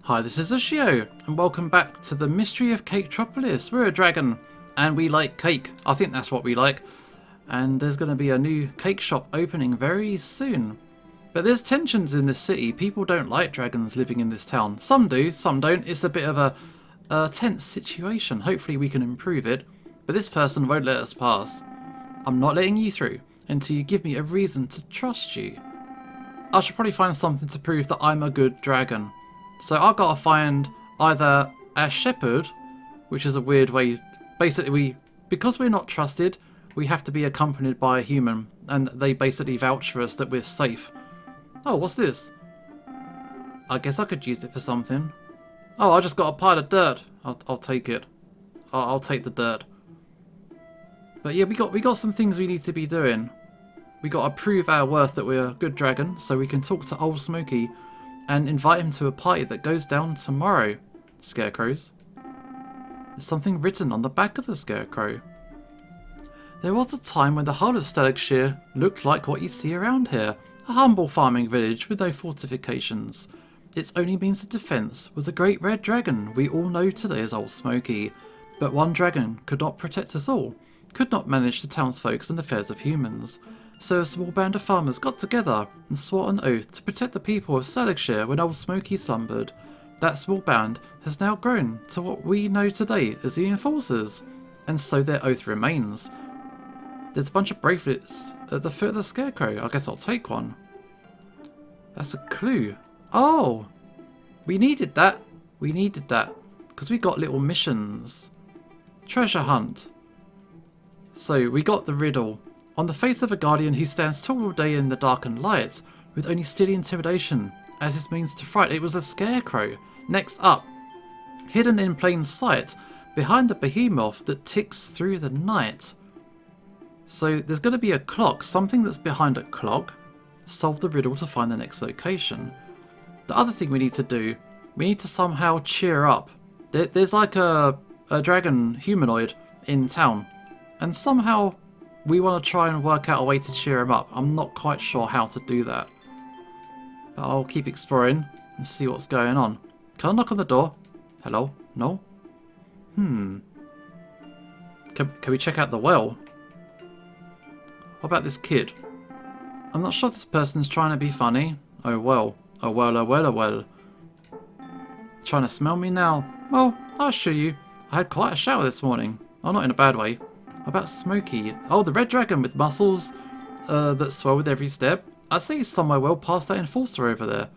Hi, this is Ushio, and welcome back to the mystery of Caketropolis. We're a dragon, and we like cake. I think that's what we like. And there's going to be a new cake shop opening very soon. But there's tensions in this city. People don't like dragons living in this town. Some do, some don't. It's a bit of a tense situation. Hopefully we can improve it. But this person won't let us pass. I'm not letting you through until you give me a reason to trust you. I should probably find something to prove that I'm a good dragon. So I've got to find either a shepherd, which is a weird way. Basically, because we're not trusted, we have to be accompanied by a human, and they basically vouch for us that we're safe. Oh, what's this? I guess I could use it for something. Oh, I just got a pile of dirt. I'll take it. I'll take the dirt. But yeah, we got some things we need to be doing. We got to prove our worth that we're a good dragon, so we can talk to Old Smokey and invite him to a party that goes down tomorrow. Scarecrows. There's something written on the back of the scarecrow. There was a time when the whole of Stalagshire looked like what you see around here. A humble farming village with no fortifications. Its only means of defence was a great red dragon we all know today as Old Smokey. But one dragon could not protect us all, could not manage the townsfolk and affairs of humans. So a small band of farmers got together and swore an oath to protect the people of Stalagshire when Old Smokey slumbered. That small band has now grown to what we know today as the Enforcers, and so their oath remains. There's a bunch of bracelets at the foot of the scarecrow. I guess I'll take one. That's a clue. Oh! We needed that. We needed that. Because we got little missions. Treasure hunt. So we got the riddle. On the face of a guardian who stands tall all day in the dark and light, with only steely intimidation as his means to fright. It was a scarecrow. Next up, hidden in plain sight, behind the behemoth that ticks through the night. So there's going to be a clock, something that's behind a clock. Solve the riddle to find the next location. The other thing we need to do, we need to somehow cheer up. There's like a dragon humanoid in town, and somehow we want to try and work out a way to cheer him up. I'm not quite sure how to do that. But I'll keep exploring and see what's going on. Can I knock on the door? Hello? No? Can we check out the well? What about this kid? I'm not sure if this person's trying to be funny. Oh well. Oh well, oh well, oh well. Trying to smell me now? Well, I'll show you. I had quite a shower this morning. Oh, not in a bad way. What about Smokey? Oh, the red dragon with muscles that swell with every step. I see he's somewhere well past that enforcer over there.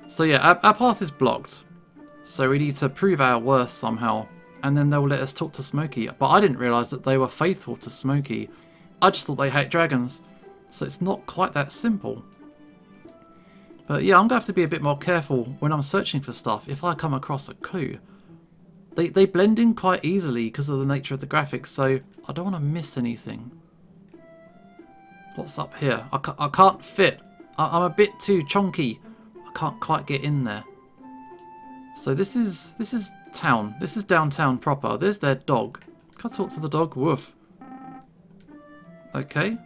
So yeah, our path is blocked. So we need to prove our worth somehow. And then they'll let us talk to Smokey. But I didn't realise that they were faithful to Smokey. I just thought they hate dragons. So it's not quite that simple. But yeah, I'm going to have to be a bit more careful when I'm searching for stuff if I come across a clue. They blend in quite easily because of the nature of the graphics, so I don't want to miss anything. What's up here? I can't fit. I'm a bit too chonky. I can't quite get in there. So this is town. This is downtown proper. There's their dog. Can I talk to the dog? Woof. Okay.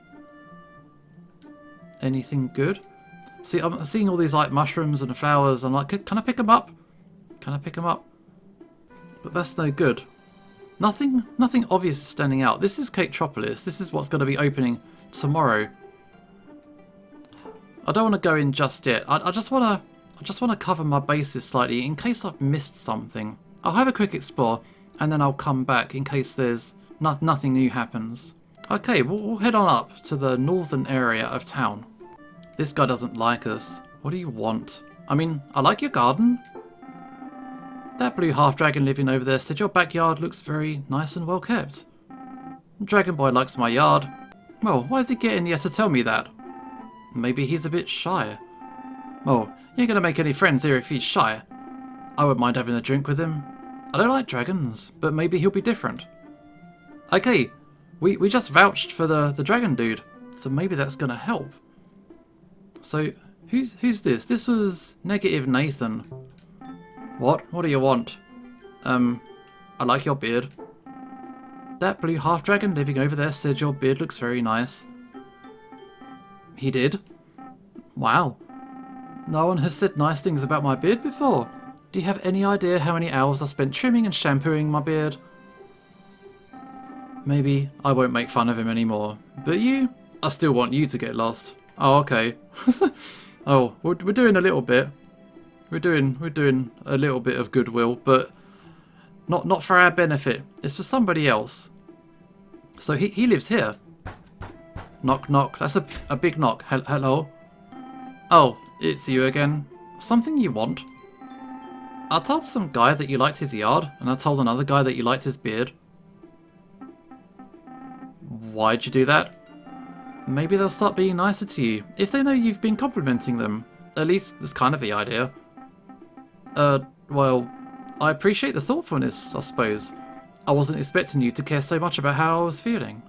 Anything good? See, I'm seeing all these like mushrooms and flowers. I'm like, can I pick them up? Can I pick them up? But that's no good. Nothing obvious is standing out. This is Caketropolis. This is what's going to be opening tomorrow. I don't want to go in just yet. I just want to cover my bases slightly in case I've missed something. I'll have a quick explore and then I'll come back in case there's nothing new happens. Okay, we'll head on up to the northern area of town. This guy doesn't like us. What do you want? I mean, I like your garden. That blue half-dragon living over there said your backyard looks very nice and well kept. Dragon Boy likes my yard. Well, why is he getting here to tell me that? Maybe he's a bit shy. Well, you ain't gonna make any friends here if he's shy. I wouldn't mind having a drink with him. I don't like dragons, but maybe he'll be different. Okay, we just vouched for the dragon dude, so maybe that's gonna help. So, who's this? This was Negative Nathan. What? What do you want? I like your beard. That blue half-dragon living over there said your beard looks very nice. He did? Wow. No one has said nice things about my beard before. Do you have any idea how many hours I spent trimming and shampooing my beard? Maybe I won't make fun of him anymore. But you? I still want you to get lost. Oh, okay. Oh, we're doing a little bit. We're doing a little bit of goodwill, but not for our benefit. It's for somebody else. So he lives here. Knock knock. That's a big knock. Hello? Oh, it's you again. Something you want? I told some guy that you liked his yard, and I told another guy that you liked his beard. Why'd you do that? Maybe they'll start being nicer to you, if they know you've been complimenting them. At least, that's kind of the idea. Well, I appreciate the thoughtfulness, I suppose. I wasn't expecting you to care so much about how I was feeling.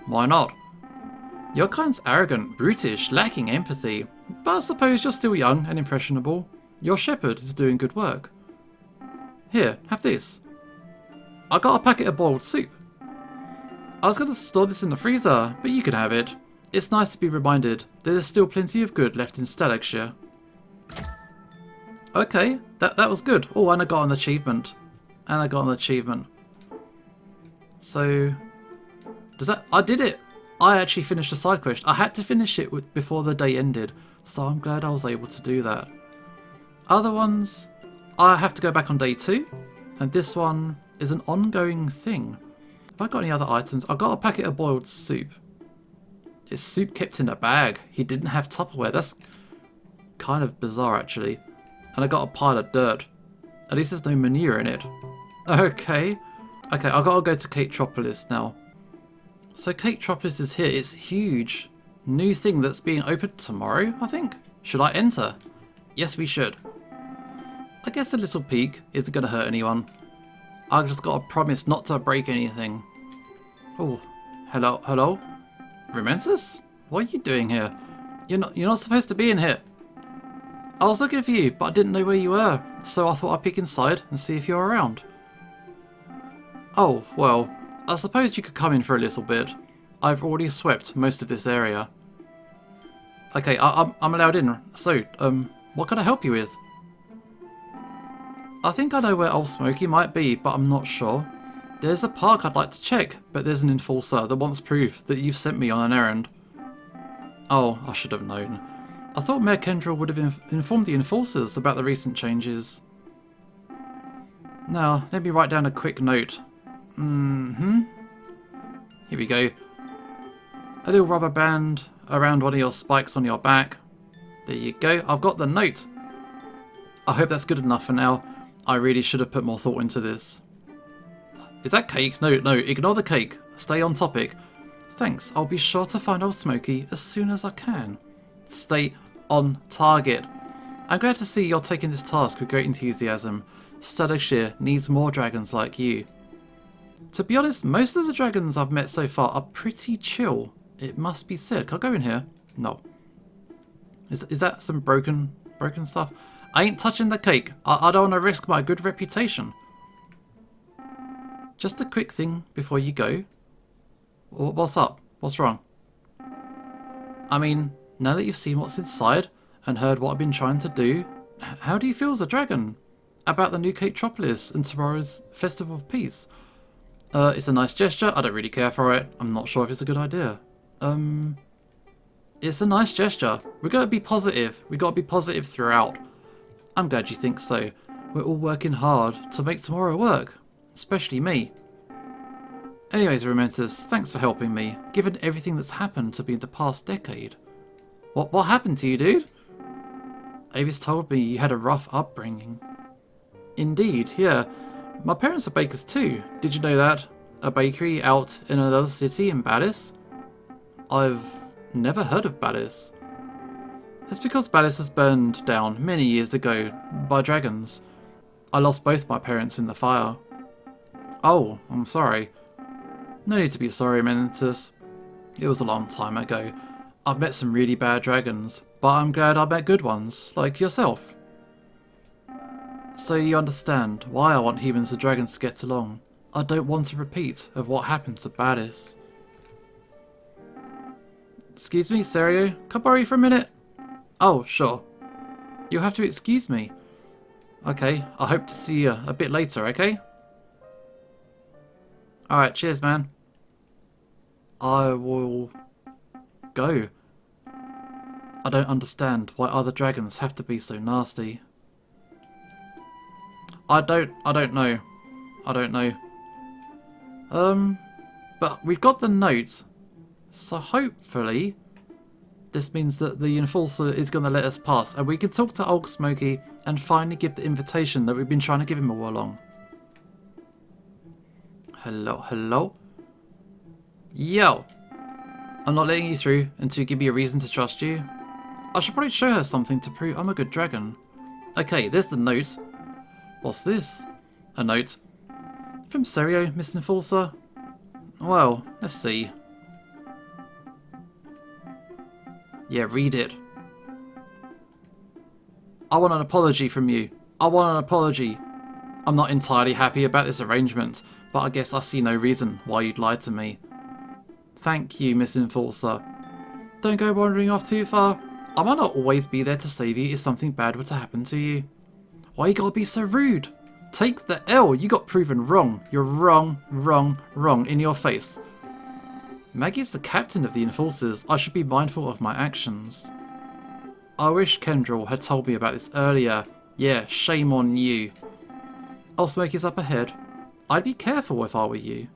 Why not? Your kind's arrogant, brutish, lacking empathy, but I suppose you're still young and impressionable. Your shepherd is doing good work. Here, have this. I got a packet of boiled soup. I was going to store this in the freezer, but you can have it. It's nice to be reminded that there's still plenty of good left in Staлагshire. Okay, that was good. Oh, and I got an achievement. So, does that... I did it! I actually finished a side quest. I had to finish it before the day ended, so I'm glad I was able to do that. Other ones, I have to go back on day 2, and this one is an ongoing thing. Have I got any other items? I got a packet of boiled soup. It's soup kept in a bag. He didn't have Tupperware. That's kind of bizarre, actually. And I got a pile of dirt. At least there's no manure in it. Okay. Okay, I've got to go to Caketropolis now. So Caketropolis is here. It's huge. New thing that's being opened tomorrow, I think. Should I enter? Yes, we should. I guess a little peek isn't going to hurt anyone. I've just got to promise not to break anything. Oh, hello? Rementis? What are you doing here? You're not supposed to be in here. I was looking for you, but I didn't know where you were, so I thought I'd peek inside and see if you're around. Oh, well, I suppose you could come in for a little bit. I've already swept most of this area. Okay, I'm allowed in, so, what can I help you with? I think I know where Old Smokey might be, but I'm not sure. There's a park I'd like to check, but there's an enforcer that wants proof that you've sent me on an errand. Oh, I should have known. I thought Mayor Kendrill would have informed the enforcers about the recent changes. Now, let me write down a quick note. Here we go. A little rubber band around one of your spikes on your back. There you go. I've got the note. I hope that's good enough for now. I really should have put more thought into this. Is that cake? No, ignore the cake. Stay on topic. Thanks, I'll be sure to find Old Smokey as soon as I can. Stay on target. I'm glad to see you're taking this task with great enthusiasm. Staлагshire needs more dragons like you. To be honest, most of the dragons I've met so far are pretty chill. It must be said. Can I go in here? No. Is that some broken stuff? I ain't touching the cake. I don't want to risk my good reputation. Just a quick thing before you go. What's up? What's wrong? I mean, now that you've seen what's inside and heard what I've been trying to do, how do you feel as a dragon about the new Caketropolis and tomorrow's Festival of Peace? It's a nice gesture. I don't really care for it. I'm not sure if it's a good idea. It's a nice gesture. We've got to be positive. We've got to be positive throughout. I'm glad you think so. We're all working hard to make tomorrow work. Especially me. Anyways, Romantis, thanks for helping me, given everything that's happened to me in the past decade. What happened to you, dude? Avis told me you had a rough upbringing. Indeed, yeah. My parents are bakers too. Did you know that? A bakery out in another city in Badis? I've never heard of Badis. It's because Badis was burned down many years ago by dragons. I lost both my parents in the fire. Oh, I'm sorry. No need to be sorry, Menentus. It was a long time ago. I've met some really bad dragons, but I'm glad I met good ones, like yourself. So you understand why I want humans and dragons to get along. I don't want a repeat of what happened to Badis. Excuse me, Serio? Can I borrow you for a minute? Oh, sure. You'll have to excuse me. Okay, I hope to see you a bit later, okay? Alright, cheers, man. I will go. I don't understand why other dragons have to be so nasty. I don't know. I don't know. But we've got the note. So hopefully this means that the enforcer is going to let us pass and we can talk to Old Smokey and finally give the invitation that we've been trying to give him all along. Hello, hello? Yo! I'm not letting you through until you give me a reason to trust you. I should probably show her something to prove I'm a good dragon. Okay, there's the note. What's this? A note. From Serio, Miss Enforcer? Well, let's see. Yeah, read it. I want an apology from you. I want an apology. I'm not entirely happy about this arrangement, but I guess I see no reason why you'd lie to me. Thank you, Miss Enforcer. Don't go wandering off too far. I might not always be there to save you if something bad were to happen to you. Why you gotta be so rude? Take the L. You got proven wrong. You're wrong, wrong, wrong in your face. Maggie's the captain of the Enforcers. I should be mindful of my actions. I wish Kendrell had told me about this earlier. Yeah, shame on you. Old Smokey's up ahead. I'd be careful if I were you.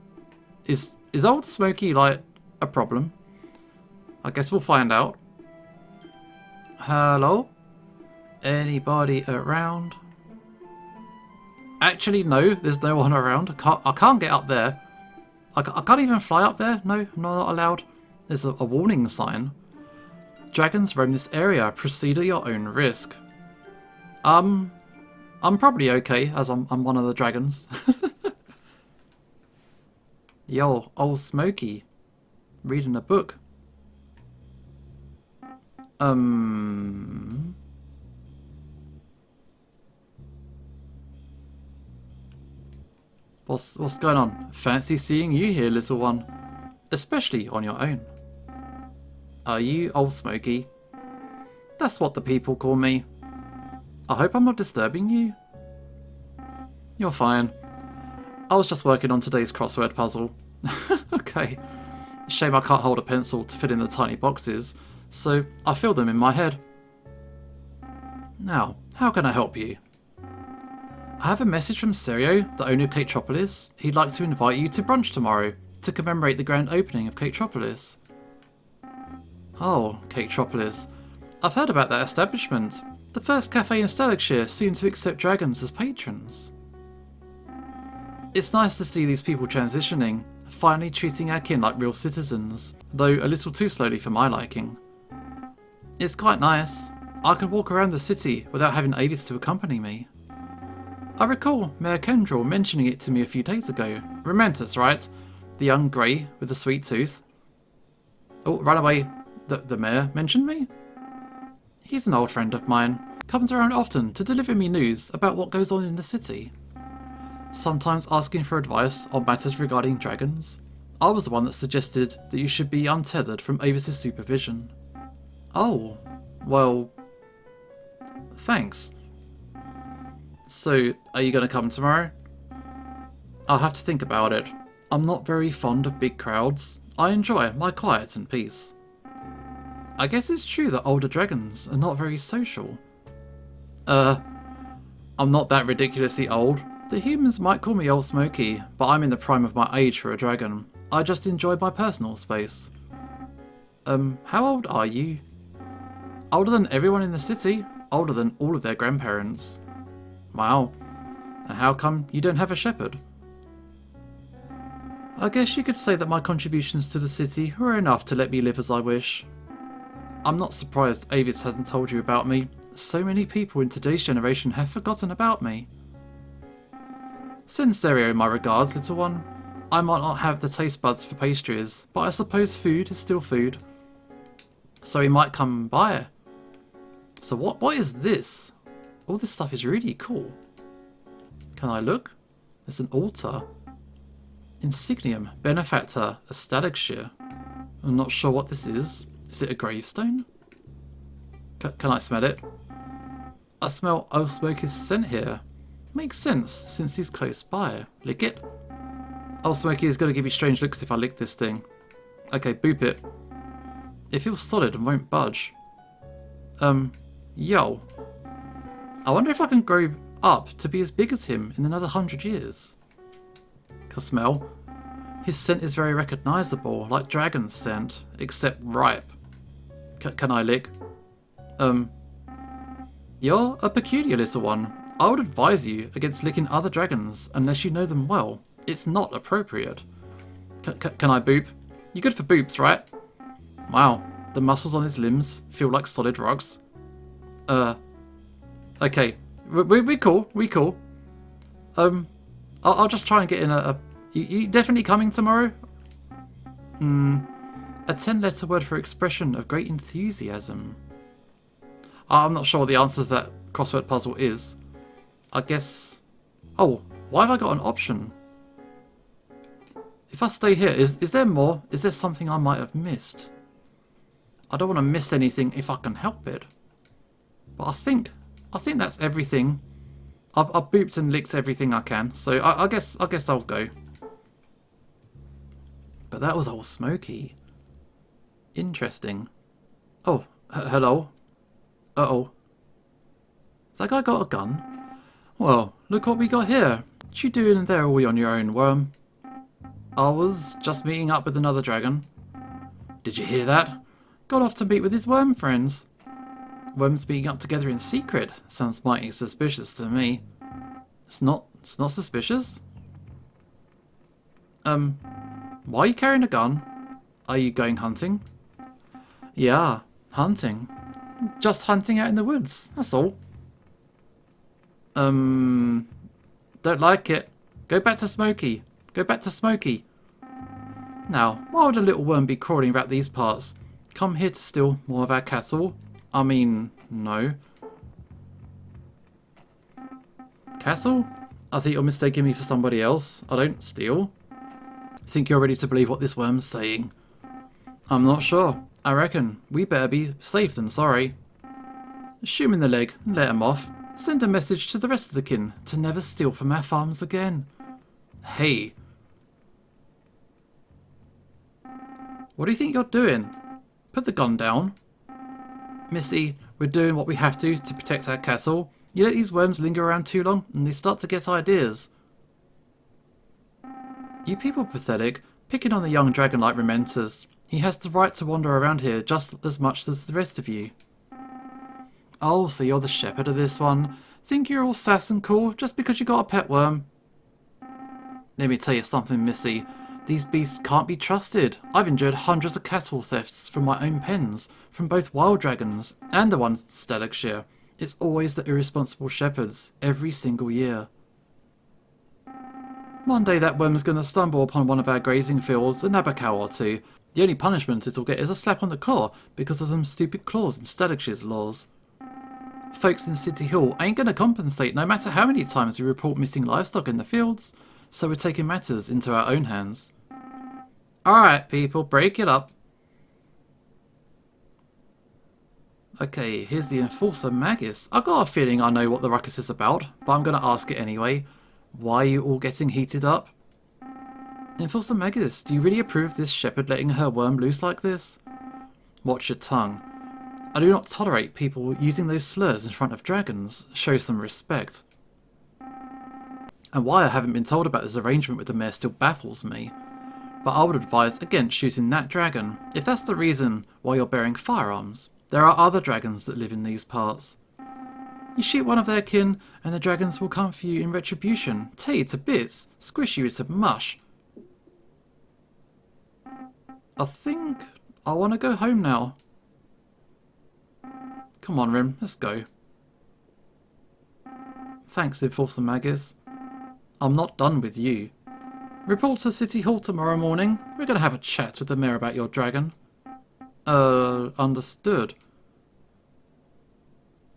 Is Old Smokey, like, a problem? I guess we'll find out. Hello? Anybody around? Actually, no, there's no one around. I can't get up there. I can't even fly up there. No, I'm not allowed. There's a warning sign. Dragons roam this area. Proceed at your own risk. I'm probably okay, as I'm one of the dragons. Yo, Old Smokey. Reading a book. What's going on? Fancy seeing you here, little one. Especially on your own. Are you Old Smokey? That's what the people call me. I hope I'm not disturbing you. You're fine. I was just working on today's crossword puzzle. Okay. Shame I can't hold a pencil to fit in the tiny boxes, so I fill them in my head. Now, how can I help you? I have a message from Serio, the owner of Caketropolis. He'd like to invite you to brunch tomorrow to commemorate the grand opening of Caketropolis. Oh, Caketropolis. I've heard about that establishment. The first cafe in Stalagshire soon to accept dragons as patrons. It's nice to see these people transitioning, finally treating our kin like real citizens, though a little too slowly for my liking. It's quite nice. I can walk around the city without having Avis to accompany me. I recall Mayor Kendrell mentioning it to me a few days ago. Rementus, right? The young grey with the sweet tooth. Oh, right away. The mayor mentioned me? He's an old friend of mine. Comes around often to deliver me news about what goes on in the city. Sometimes asking for advice on matters regarding dragons. I was the one that suggested that you should be untethered from Avis's supervision. Oh, well, thanks. So, are you going to come tomorrow? I'll have to think about it. I'm not very fond of big crowds. I enjoy my quiet and peace. I guess it's true that older dragons are not very social. I'm not that ridiculously old. The humans might call me Old Smokey, but I'm in the prime of my age for a dragon. I just enjoy my personal space. How old are you? Older than everyone in the city. Older than all of their grandparents. Wow. And how come you don't have a shepherd? I guess you could say that my contributions to the city were enough to let me live as I wish. I'm not surprised Avis hasn't told you about me. So many people in today's generation have forgotten about me. Send Serio my regards, little one. I might not have the taste buds for pastries, but I suppose food is still food. So he might come by. So what is this? All this stuff is really cool. Can I look? There's an altar. Insignium, Benefactor, a Stalagshire. I'm not sure what this is. Is it a gravestone? Can I smell it? I smell Old Smokey's scent here. Makes sense, since he's close by. Lick it. Old Smokey is going to give me strange looks if I lick this thing. Okay, boop it. It feels solid and won't budge. Yo. I wonder if I can grow up to be as big as him in another 100 years. Can smell. His scent is very recognisable, like dragon's scent, except ripe. Can I lick? You're a peculiar little one. I would advise you against licking other dragons unless you know them well. It's not appropriate. Can I boop? You're good for boops, right? Wow, the muscles on his limbs feel like solid rocks. Okay, we cool, we cool. I'll just try and get in you definitely coming tomorrow? A 10-letter word for expression of great enthusiasm. I'm not sure what the answer to that crossword puzzle is. I guess... Oh, why have I got an option? If I stay here, is there more? Is there something I might have missed? I don't want to miss anything if I can help it. But I think that's everything. I've booped and licked everything I can, so I guess I'll go. But that was Old Smokey. Interesting. Oh, hello. Uh-oh. Has that guy got a gun? Well, look what we got here. What you doing in there all on your own, worm? I was just meeting up with another dragon. Did you hear that? Got off to meet with his worm friends. Worms meeting up together in secret. Sounds mighty suspicious to me. It's not suspicious. Why are you carrying a gun? Are you going hunting? Yeah, hunting. Just hunting out in the woods, that's all. Don't like it. Go back to Smokey. Go back to Smokey. Now, why would a little worm be crawling about these parts? Come here to steal more of our cattle? I mean, no. Castle? I think you're mistaking me for somebody else. I don't steal. Think you're ready to believe what this worm's saying? I'm not sure. I reckon we better be safe than sorry. Shoot him in the leg and let him off. Send a message to the rest of the kin to never steal from our farms again. Hey. What do you think you're doing? Put the gun down. Missy, we're doing what we have to protect our cattle. You let these worms linger around too long and they start to get ideas. You people are pathetic, picking on the young dragon like Rementus. He has the right to wander around here just as much as the rest of you. Oh, so you're the shepherd of this one. Think you're all sass and cool just because you got a pet worm? Let me tell you something, Missy. These beasts can't be trusted. I've endured hundreds of cattle thefts from my own pens, from both wild dragons and the ones in Staлагshire. It's always the irresponsible shepherds, every single year. One day that worm's going to stumble upon one of our grazing fields and nab a cow or two. The only punishment it'll get is a slap on the claw because of some stupid clause in Stalagshire's laws. Folks in City Hall ain't going to compensate no matter how many times we report missing livestock in the fields, so we're taking matters into our own hands. Alright people, break it up. Okay, here's the Enforcer Magus. I've got a feeling I know what the ruckus is about, but I'm going to ask it anyway. Why are you all getting heated up? Enforcer Magus, do you really approve this shepherd letting her worm loose like this? Watch your tongue. I do not tolerate people using those slurs in front of dragons. Show some respect. And why I haven't been told about this arrangement with the mayor still baffles me. But I would advise against shooting that dragon, if that's the reason why you're bearing firearms. There are other dragons that live in these parts. You shoot one of their kin, and the dragons will come for you in retribution, tear you to bits, squish you into mush. I think I want to go home now. Come on, Rim, let's go. Thanks, Enforcer Magus. I'm not done with you. Report to City Hall tomorrow morning. We're going to have a chat with the mayor about your dragon. Understood.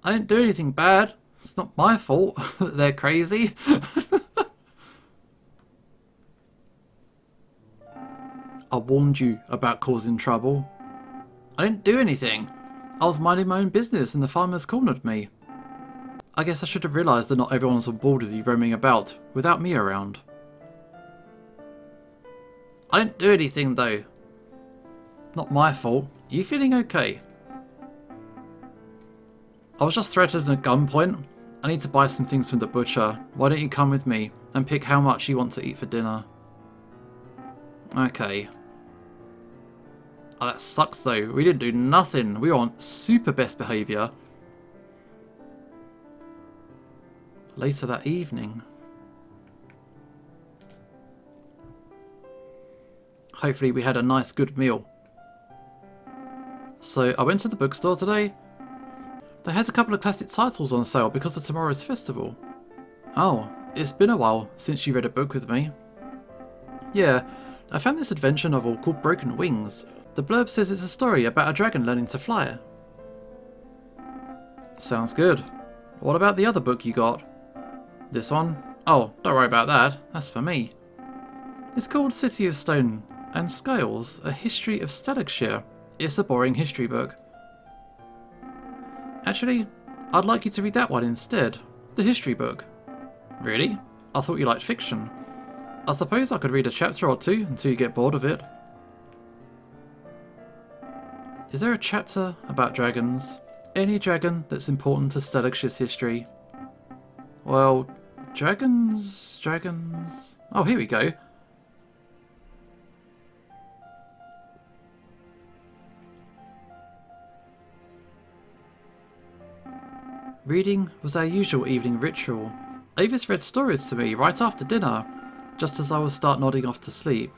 I didn't do anything bad. It's not my fault that they're crazy. I warned you about causing trouble. I didn't do anything. I was minding my own business and the farmers cornered me. I guess I should have realised that not everyone's on board with you roaming about without me around. I didn't do anything though. Not my fault. You feeling okay? I was just threatened at gunpoint. I need to buy some things from the butcher. Why don't you come with me and pick how much you want to eat for dinner? Okay. Oh, that sucks though. We didn't do nothing. We were on super best behaviour. Later that evening. Hopefully we had a nice good meal. So I went to the bookstore today. They had a couple of classic titles on sale because of tomorrow's festival. Oh, it's been a while since you read a book with me. Yeah, I found this adventure novel called Broken Wings. The blurb says it's a story about a dragon learning to fly. Sounds good. What about the other book you got? This one? Oh, don't worry about that. That's for me. It's called City of Stone and Scales, A History of Stalicshire. It's a boring history book. Actually, I'd like you to read that one instead. The history book. Really? I thought you liked fiction. I suppose I could read a chapter or two until you get bored of it. Is there a chapter about dragons? Any dragon that's important to Stalicshire's history? Well, dragons... Oh, here we go. Reading was our usual evening ritual. Avis read stories to me right after dinner, just as I would start nodding off to sleep.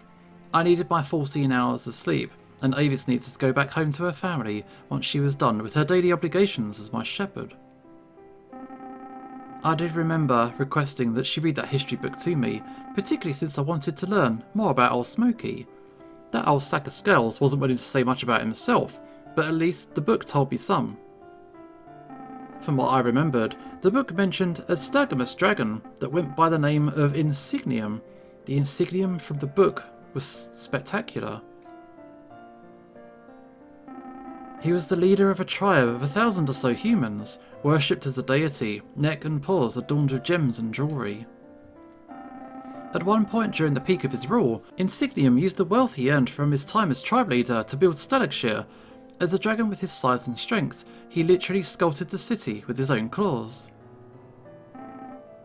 I needed my 14 hours of sleep, and Avis needed to go back home to her family once she was done with her daily obligations as my shepherd. I did remember requesting that she read that history book to me, particularly since I wanted to learn more about Old Smokey. That old sack of scales wasn't willing to say much about himself, but at least the book told me some. From what I remembered, the book mentioned a Stagamous dragon that went by the name of Insignium. The Insignium from the book was spectacular. He was the leader of a tribe of 1,000 or so humans, worshipped as a deity, neck and paws adorned with gems and jewellery. At one point during the peak of his rule, Insignium used the wealth he earned from his time as tribe leader to build Stalicshire. As a dragon with his size and strength, he literally sculpted the city with his own claws.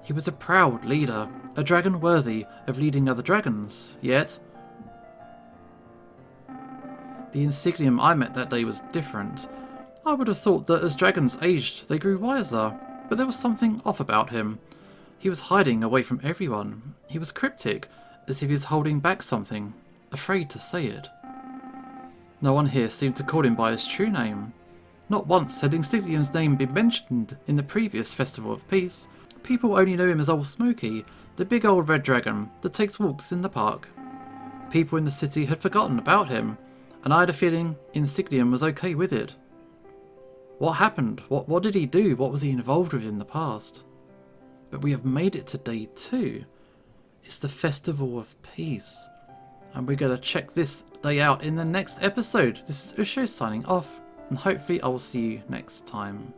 He was a proud leader, a dragon worthy of leading other dragons, yet the Insignium I met that day was different. I would have thought that as dragons aged, they grew wiser, but there was something off about him. He was hiding away from everyone. He was cryptic, as if he was holding back something, afraid to say it. No one here seemed to call him by his true name. Not once had Insignium's name been mentioned in the previous Festival of Peace. People only knew him as Old Smokey, the big old red dragon that takes walks in the park. People in the city had forgotten about him, and I had a feeling Insignium was okay with it. What happened? What did he do? What was he involved with in the past? But we have made it to day 2. It's the Festival of Peace. And we're going to check this day out in the next episode. This is Usho signing off, and hopefully I will see you next time.